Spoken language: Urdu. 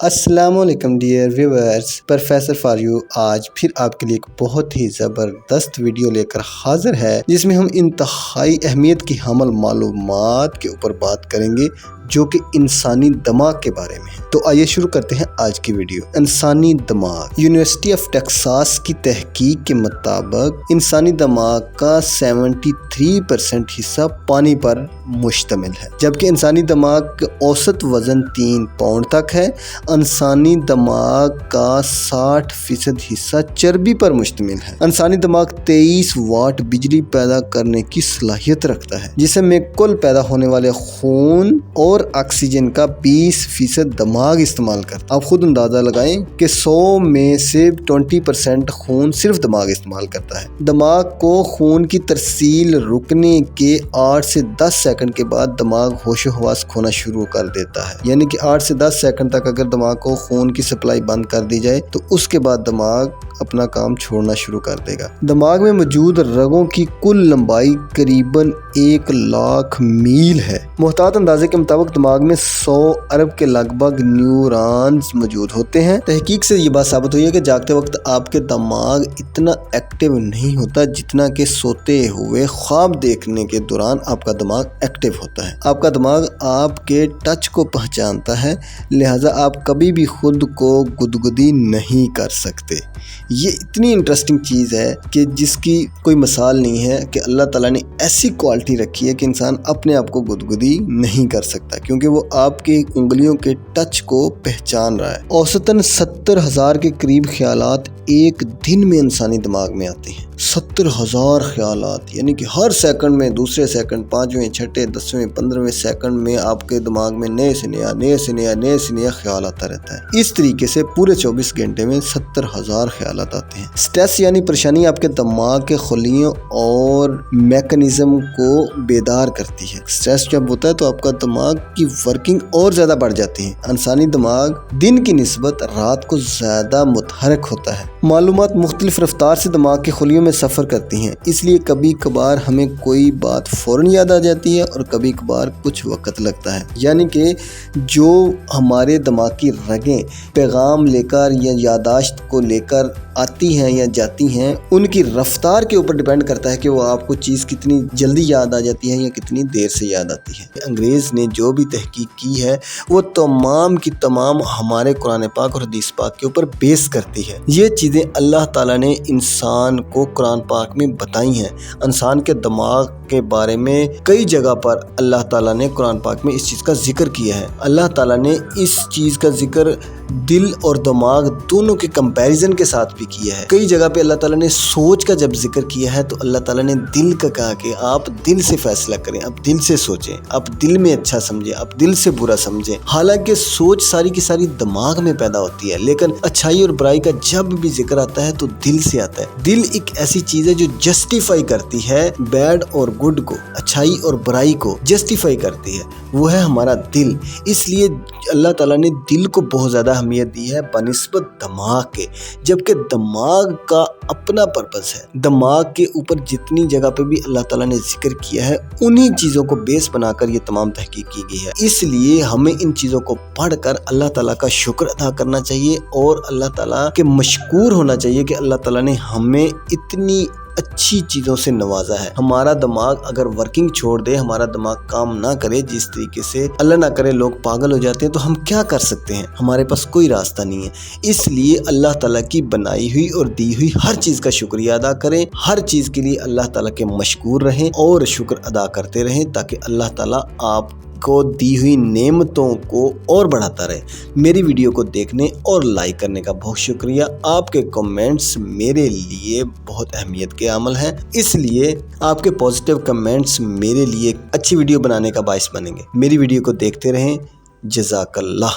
السلام علیکم dear viewers, professor for you آج پھر آپ کے لیے ایک بہت ہی زبردست ویڈیو لے کر حاضر ہے، جس میں ہم انتہائی اہمیت کی حامل معلومات کے اوپر بات کریں گے جو کہ انسانی دماغ کے بارے میں ہے۔ تو آئیے شروع کرتے ہیں آج کی ویڈیو۔ انسانی دماغ۔ یونیورسٹی آف ٹیکساس کی تحقیق کے مطابق انسانی دماغ کا 73% حصہ پانی پر مشتمل ہے، جبکہ انسانی دماغ کا اوسط وزن 3 پاؤنڈ تک ہے۔ انسانی دماغ کا 60% حصہ چربی پر مشتمل ہے۔ انسانی دماغ 23 واٹ بجلی پیدا کرنے کی صلاحیت رکھتا ہے، جسے میں کل پیدا ہونے والے خون اور آکسیجن کا 20% دماغ استعمال کرتا ہے۔ آپ خود اندازہ لگائیں کہ 100 میں سے 20% خون صرف دماغ استعمال کرتا ہے۔ دماغ کو خون کی ترسیل رکنے کے 8 سے 10 سیکنڈ کے بعد دماغ ہوش و حواس کھونا شروع کر دیتا ہے، یعنی کہ 8 سے 10 سیکنڈ تک اگر دماغ کو خون کی سپلائی بند کر دی جائے تو اس کے بعد دماغ اپنا کام چھوڑنا شروع کر دے گا۔ دماغ میں موجود رگوں کی کل لمبائی قریباً 1,00,000 میل ہے۔ محتاط اندازے کے مطابق دماغ میں 100 ارب کے لگ بھگ نیورونز موجود ہوتے ہیں۔ تحقیق سے یہ بات ثابت ہوئی ہے کہ جاگتے وقت آپ کے دماغ اتنا ایکٹیو نہیں ہوتا جتنا کہ سوتے ہوئے خواب دیکھنے کے دوران آپ کا دماغ ایکٹیو ہوتا ہے۔ آپ کا دماغ آپ کے ٹچ کو پہچانتا ہے، لہٰذا آپ کبھی بھی خود کو گدگدی نہیں کر سکتے۔ یہ اتنی انٹرسٹنگ چیز ہے کہ جس کی کوئی مثال نہیں ہے کہ اللہ تعالیٰ نے ایسی کوالٹی رکھی ہے کہ انسان اپنے آپ کو گدگدی نہیں کر سکتا، کیونکہ وہ آپ کی انگلیوں کے ٹچ کو پہچان رہا ہے۔ اوسطاً 70,000 کے قریب خیالات ایک دن میں انسانی دماغ میں آتے ہیں۔ 70,000 خیالات، یعنی کہ ہر سیکنڈ میں، دوسرے سیکنڈ، 5ویں، 6، 10ویں، 15ویں سیکنڈ میں آپ کے دماغ میں نئے سے نیا خیال آتا رہتا ہے۔ اس طریقے سے پورے 24 گھنٹے میں 70,000 خیالات آتے ہیں۔ سٹریس یعنی پریشانی آپ کے دماغ کے خلیوں اور میکانزم کو بیدار کرتی ہے۔ سٹریس جب ہوتا ہے تو آپ کا دماغ کی ورکنگ اور زیادہ بڑھ جاتی ہے۔ انسانی دماغ دن کی نسبت رات کو زیادہ متحرک ہوتا ہے۔ معلومات مختلف رفتار سے دماغ کے خلیوں میں سفر کرتی ہیں، اس لیے کبھی کبھار ہمیں کوئی بات فوراً یاد آ جاتی ہے اور کبھی کبھار کچھ وقت لگتا ہے۔ یعنی کہ جو ہمارے دماغ کی رگیں پیغام لے کر یا یادداشت کو لے کر آتی ہیں یا جاتی ہیں، ان کی رفتار کے اوپر ڈیپینڈ کرتا ہے کہ وہ آپ کو چیز کتنی جلدی یاد آ جاتی ہے یا کتنی دیر سے یاد آتی ہے۔ انگریز نے جو بھی تحقیق کی ہے وہ تمام کی تمام ہمارے قرآن پاک اور حدیث پاک کے اوپر بیس کرتی ہے۔ یہ چیزیں اللہ تعالیٰ نے انسان کو قرآن پاک میں بتائی ہیں۔ انسان کے دماغ کے بارے میں کئی جگہ پر اللہ تعالیٰ نے قرآن پاک میں اس چیز کا ذکر کیا ہے۔ اللہ تعالیٰ نے اس چیز کا ذکر دل اور دماغ دونوں کے کمپیریزن کے ساتھ بھی کیا ہے۔ کئی جگہ پہ اللہ تعالیٰ نے سوچ کا جب ذکر کیا ہے تو اللہ تعالیٰ نے دل کا کہا کہ آپ دل سے فیصلہ کریں، آپ دل سے سوچیں، آپ دل میں اچھا سمجھیں، آپ دل سے برا سمجھیں۔ حالانکہ سوچ ساری کی ساری دماغ میں پیدا ہوتی ہے، لیکن اچھائی اور برائی کا جب بھی ذکر آتا ہے تو دل سے آتا ہے۔ دل ایک ایسی چیز ہے جو جسٹیفائی کرتی ہے بیڈ اور گڈ کو، اچھائی اور برائی کو جسٹیفائی کرتی ہے، وہ ہے ہمارا دل۔ اس لیے اللہ تعالیٰ نے دل کو بہت زیادہ اہمیت دی ہے بنسبت دماغ کے، جبکہ دماغ کا اپنا پرپس ہے۔ دماغ کے اوپر جتنی جگہ پہ بھی اللہ تعالیٰ نے ذکر کیا ہے انہی چیزوں کو بیس بنا کر یہ تمام تحقیق کی گئی ہے۔ اس لیے ہمیں ان چیزوں کو پڑھ کر اللہ تعالیٰ کا شکر ادا کرنا چاہیے اور اللہ تعالیٰ کے مشکور ہونا چاہیے کہ اللہ تعالیٰ نے ہمیں اتنی اچھی چیزوں سے نوازا ہے۔ ہمارا دماغ اگر ورکنگ چھوڑ دے، ہمارا دماغ کام نہ کرے، جس طریقے سے اللہ نہ کرے لوگ پاگل ہو جاتے ہیں، تو ہم کیا کر سکتے ہیں؟ ہمارے پاس کوئی راستہ نہیں ہے۔ اس لیے اللہ تعالیٰ کی بنائی ہوئی اور دی ہوئی ہر چیز کا شکریہ ادا کریں، ہر چیز کے لیے اللہ تعالیٰ کے مشکور رہیں اور شکر ادا کرتے رہیں، تاکہ اللہ تعالیٰ آپ کو دی ہوئی نعمتوں کو اور بڑھاتا رہے۔ میری ویڈیو کو دیکھنے اور لائک کرنے کا بہت شکریہ۔ آپ کے کمنٹس میرے لیے بہت اہمیت کے عامل ہیں، اس لیے آپ کے پازیٹیو کمنٹس میرے لیے اچھی ویڈیو بنانے کا باعث بنیں گے۔ میری ویڈیو کو دیکھتے رہیں۔ جزاک اللہ۔